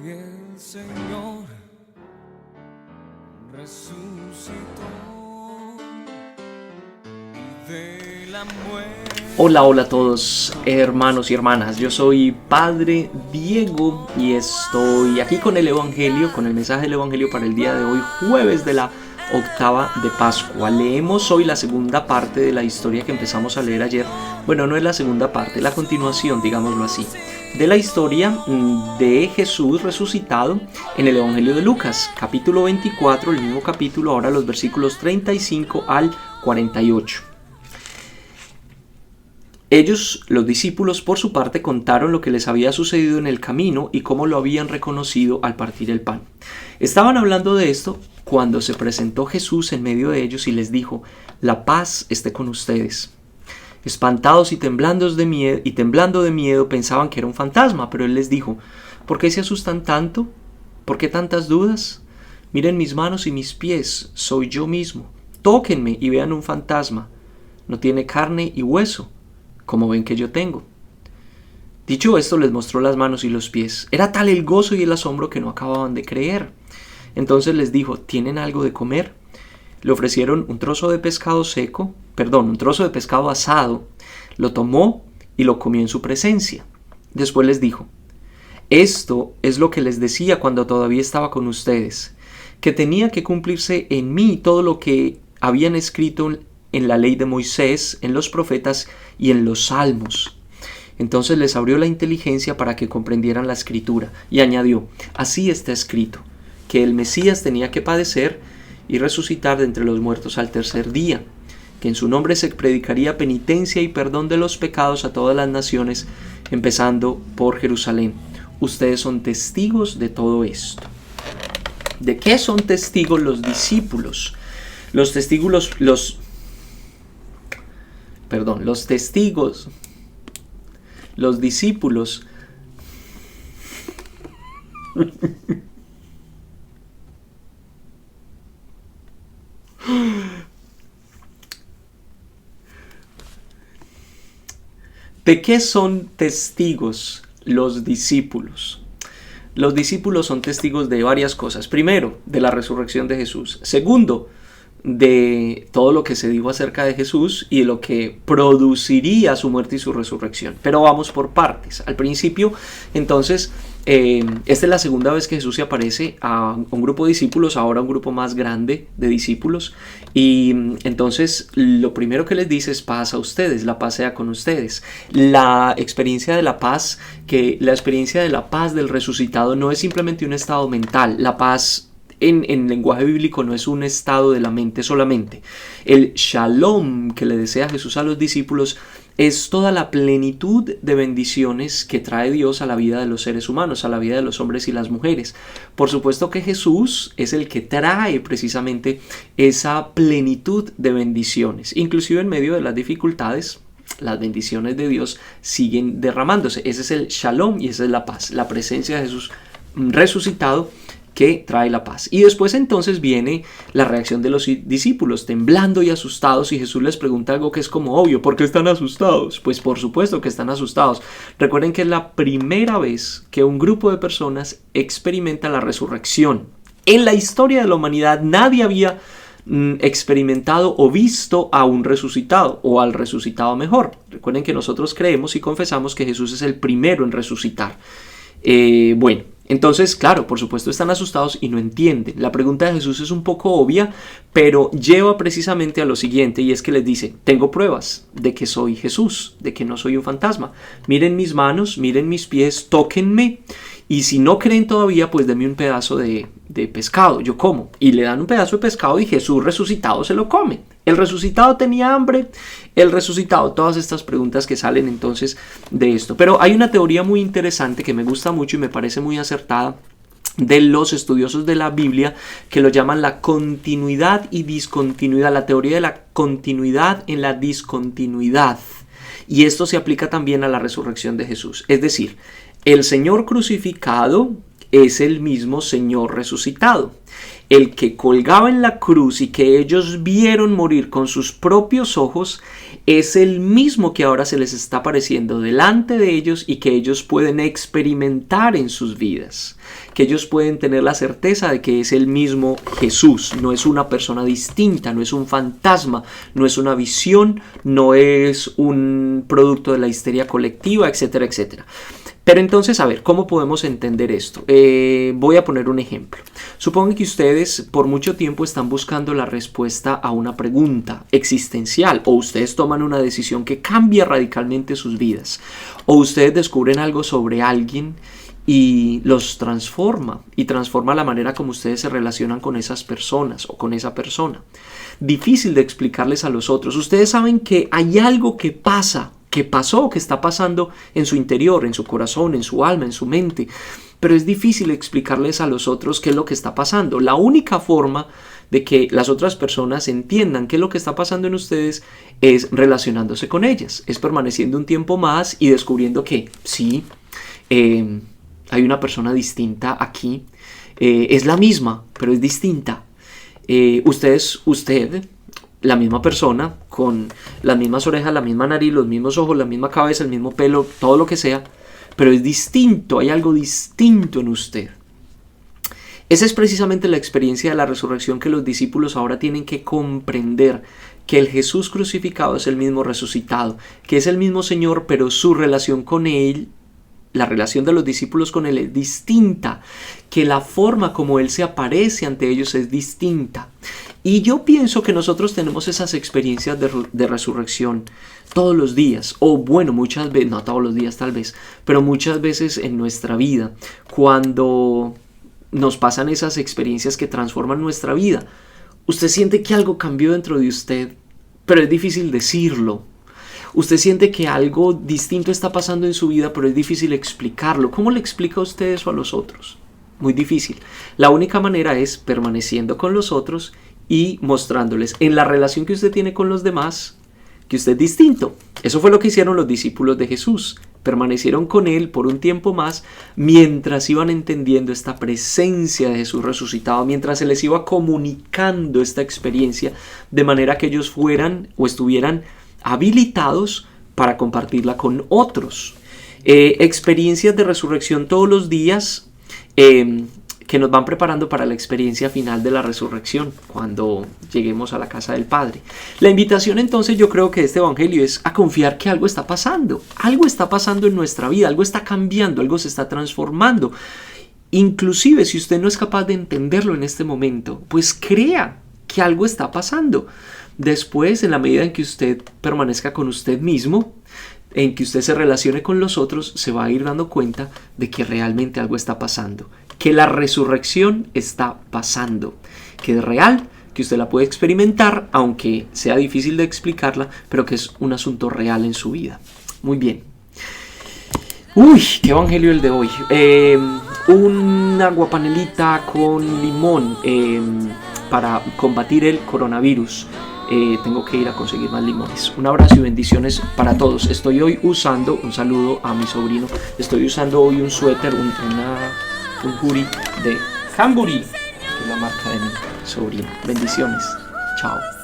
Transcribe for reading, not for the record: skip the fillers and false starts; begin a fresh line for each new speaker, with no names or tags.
Hoy el Señor resucitó y de la muerte.
Hola a todos, hermanos y hermanas. Yo soy Padre Diego y estoy aquí con el Evangelio, con el mensaje del Evangelio para el día de hoy, jueves de la octava de Pascua. Leemos hoy la segunda parte de la historia que empezamos a leer ayer. Bueno, no es la segunda parte, la continuación, digámoslo así, de la historia de Jesús resucitado en el Evangelio de Lucas, capítulo 24, el mismo capítulo, ahora los versículos 35 al 48. Ellos, los discípulos, por su parte, contaron lo que les había sucedido en el camino y cómo lo habían reconocido al partir el pan. Estaban hablando de esto cuando se presentó Jesús en medio de ellos y les dijo: «La paz esté con ustedes». Espantados y temblando de miedo, pensaban que era un fantasma, pero él les dijo: «¿Por qué se asustan tanto? ¿Por qué tantas dudas? Miren mis manos y mis pies, soy yo mismo. Tóquenme y vean un fantasma. No tiene carne y hueso, como ven que yo tengo». Dicho esto, les mostró las manos y los pies. Era tal el gozo y el asombro que no acababan de creer. Entonces les dijo: «¿Tienen algo de comer?». Le ofrecieron un trozo de pescado asado. Lo tomó y lo comió en su presencia. Después les dijo: «Esto es lo que les decía cuando todavía estaba con ustedes, que tenía que cumplirse en mí todo lo que habían escrito en la ley de Moisés, en los profetas y en los salmos». Entonces les abrió la inteligencia para que comprendieran la escritura y añadió: «Así está escrito, que el Mesías tenía que padecer y resucitar de entre los muertos al tercer día, que en su nombre se predicaría penitencia y perdón de los pecados a todas las naciones, empezando por Jerusalén. Ustedes son testigos de todo esto». ¿De qué son testigos los discípulos? Los testigos los discípulos ¿De qué son testigos los discípulos? Los discípulos son testigos de varias cosas. Primero, de la resurrección de Jesús. Segundo, de todo lo que se dijo acerca de Jesús y de lo que produciría su muerte y su resurrección. Pero vamos por partes. Al principio, entonces, esta es la segunda vez que Jesús se aparece a un grupo de discípulos, ahora un grupo más grande de discípulos, y entonces lo primero que les dice es: «Paz a ustedes, la paz sea con ustedes». La experiencia de la paz del resucitado no es simplemente un estado mental. La paz en lenguaje bíblico no es un estado de la mente solamente. El shalom que le desea Jesús a los discípulos es toda la plenitud de bendiciones que trae Dios a la vida de los seres humanos, a la vida de los hombres y las mujeres. Por supuesto que Jesús es el que trae precisamente esa plenitud de bendiciones. Inclusive en medio de las dificultades, las bendiciones de Dios siguen derramándose. Ese es el shalom y esa es la paz, la presencia de Jesús resucitado que trae la paz. Y después entonces viene la reacción de los discípulos, temblando y asustados, y Jesús les pregunta algo que es como obvio: ¿por qué están asustados? Pues por supuesto que están asustados. Recuerden que es la primera vez que un grupo de personas experimenta la resurrección. En la historia de la humanidad nadie había experimentado o visto a un resucitado, o al resucitado mejor. Recuerden que nosotros creemos y confesamos que Jesús es el primero en resucitar. Entonces, claro, por supuesto están asustados y no entienden. La pregunta de Jesús es un poco obvia, pero lleva precisamente a lo siguiente, y es que les dice: «Tengo pruebas de que soy Jesús, de que no soy un fantasma. Miren mis manos, miren mis pies, tóquenme, y si no creen todavía, pues denme un pedazo de pescado, yo como». Y le dan un pedazo de pescado y Jesús resucitado se lo come. El resucitado tenía hambre, el resucitado, todas estas preguntas que salen entonces de esto. Pero hay una teoría muy interesante que me gusta mucho y me parece muy acertada de los estudiosos de la Biblia, que lo llaman la continuidad y discontinuidad, la teoría de la continuidad en la discontinuidad. Y esto se aplica también a la resurrección de Jesús. Es decir, el Señor crucificado es el mismo Señor resucitado. El que colgaba en la cruz y que ellos vieron morir con sus propios ojos es el mismo que ahora se les está apareciendo delante de ellos y que ellos pueden experimentar en sus vidas. Que ellos pueden tener la certeza de que es el mismo Jesús, no es una persona distinta, no es un fantasma, no es una visión, no es un producto de la histeria colectiva, etcétera, etcétera. Pero entonces, a ver, ¿cómo podemos entender esto? Voy a poner un ejemplo. Supongan que ustedes por mucho tiempo están buscando la respuesta a una pregunta existencial, o ustedes toman una decisión que cambia radicalmente sus vidas, o ustedes descubren algo sobre alguien y los transforma, y transforma la manera como ustedes se relacionan con esas personas o con esa persona. Difícil de explicarles a los otros. Ustedes saben que hay algo que pasa, que pasó, que está pasando en su interior, en su corazón, en su alma, en su mente, pero es difícil explicarles a los otros qué es lo que está pasando. La única forma de que las otras personas entiendan qué es lo que está pasando en ustedes es relacionándose con ellas, es permaneciendo un tiempo más y descubriendo que sí, hay una persona distinta aquí, es la misma, pero es distinta. Usted, la misma persona, con las mismas orejas, la misma nariz, los mismos ojos, la misma cabeza, el mismo pelo, todo lo que sea, pero es distinto, hay algo distinto en usted. Esa es precisamente la experiencia de la resurrección que los discípulos ahora tienen que comprender, que el Jesús crucificado es el mismo resucitado, que es el mismo Señor, pero su relación con Él, la relación de los discípulos con Él es distinta, que la forma como Él se aparece ante ellos es distinta. Y yo pienso que nosotros tenemos esas experiencias de resurrección todos los días, o bueno, muchas veces, no todos los días tal vez, pero muchas veces en nuestra vida, cuando nos pasan esas experiencias que transforman nuestra vida. Usted siente que algo cambió dentro de usted, pero es difícil decirlo. Usted siente que algo distinto está pasando en su vida, pero es difícil explicarlo. ¿Cómo le explica a usted eso a los otros? Muy difícil. La única manera es permaneciendo con los otros y mostrándoles en la relación que usted tiene con los demás que usted es distinto. Eso fue lo que hicieron los discípulos de Jesús. Permanecieron con Él por un tiempo más mientras iban entendiendo esta presencia de Jesús resucitado, mientras se les iba comunicando esta experiencia de manera que ellos fueran o estuvieran habilitados para compartirla con otros. Experiencias de resurrección todos los días que nos van preparando para la experiencia final de la resurrección cuando lleguemos a la casa del Padre. La invitación entonces yo creo que de este evangelio es a confiar que algo está pasando en nuestra vida, algo está cambiando, algo se está transformando. Inclusive si usted no es capaz de entenderlo en este momento, pues crea que algo está pasando. Después, en la medida en que usted permanezca con usted mismo, en que usted se relacione con los otros, se va a ir dando cuenta de que realmente algo está pasando, que la resurrección está pasando, que es real, que usted la puede experimentar, aunque sea difícil de explicarla, pero que es un asunto real en su vida. Muy bien. Uy, qué evangelio el de hoy. Una aguapanelita con limón para combatir el coronavirus. Tengo que ir a conseguir más limones. Un abrazo y bendiciones para todos. Estoy hoy usando, un saludo a mi sobrino, estoy usando hoy un suéter, un hoodie de Hamburg, que es la marca de mi sobrino. Bendiciones. Chao.